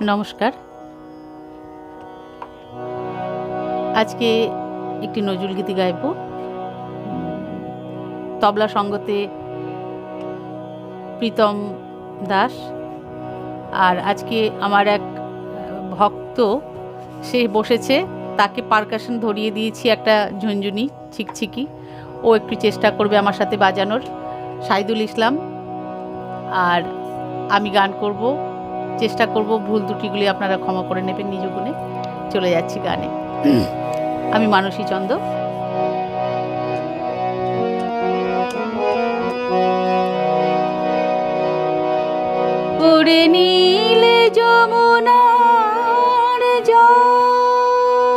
নমস্কার। আজকে একটি নজরুল গীতি গাইব। তবলা সঙ্গতে প্রীতম দাস। আর আজকে আমার এক ভক্ত সে বসেছে, তাকে পারকাশন ধরিয়ে দিয়েছি একটা ঝুনঝুনি ছিকছিকি। ও একটু চেষ্টা করবে আমার সাথে বাজানোর। সাইদুল ইসলাম। আর আমি গান করব, চেষ্টা করব। ভুল ত্রুটিগুলি আপনারা ক্ষমা করে নেবেন নিজ গুণে। চলে যাচ্ছি গানে। আমি মানসী চন্দ। ওরে নীলে যমুনার জল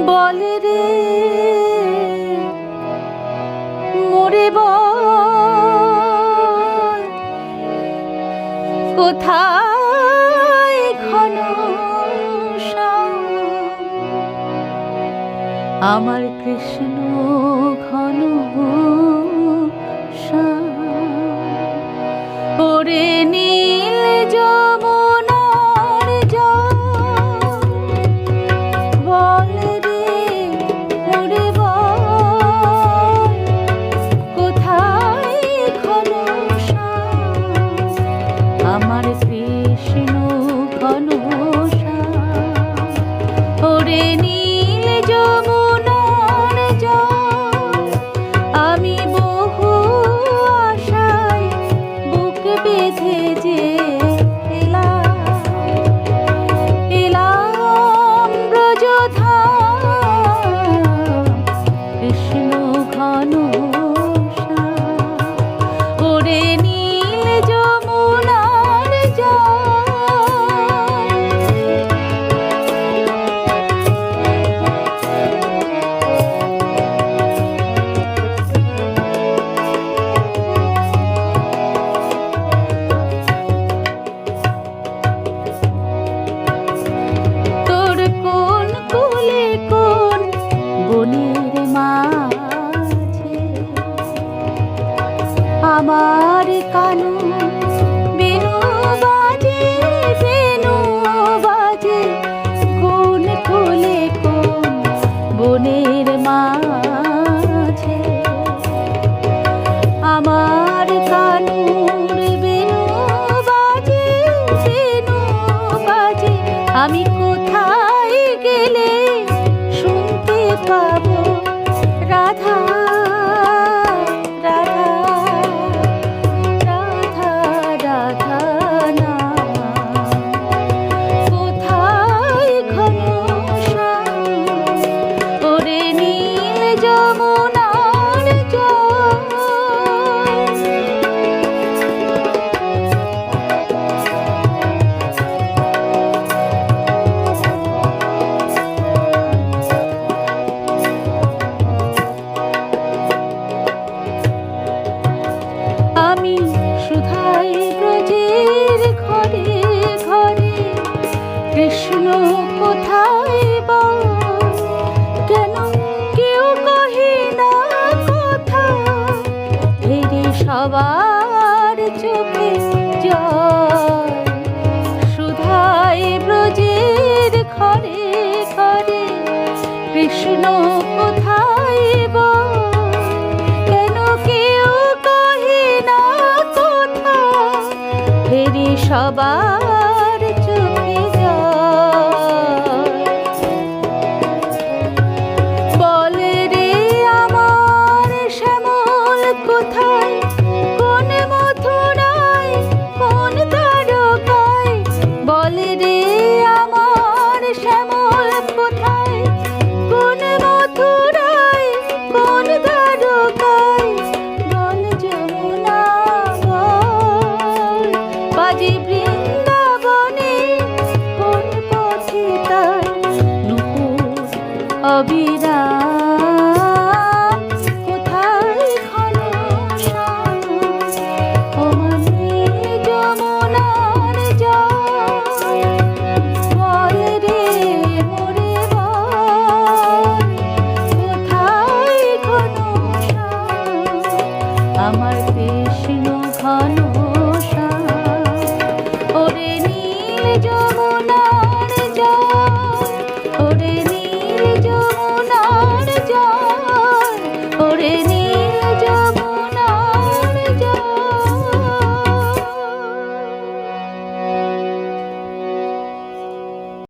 বলে রে মোরে বল, কোথায় ঘন আমার কৃষ্ণ ঘন ওরে নীল যমুনার জল বলে রে মোরে বল, কোথায় ঘন আমার কৃষ্ণ ঘন ওরে নীল যমুনার জল। আমি বহু আশায় বুক বেঁধে যে এলাম ব্রজধাম কৃষ্ণ ঘন ওরে নীল যমুনার তোর কোন কুলে কোন বনের মাঝে আমার কানু বেনু বাজে, বেনু বাজে। কোন কুলে কোন বনের মাঝে আমার কানুর বেনু বাজে, বেনু বাজে। আমি কোথায় গেলে শুনতে পাবো রাধা রাধা রাধা রাধা নাম? কোথায় ঘন ওরে নীল যমুনার জল। আমি সুধাই ব্রজের ঘরে ঘরে, কৃষ্ণ কোথায় বল? কেন কেউ কহে না কথা? ফেরে সবার চোখে জল। সুধাই ব্রজের ঘরে ঘরে, কৃষ্ণ কোথায় বল? কেন কেউ কহে না কথা? ফেরে সবার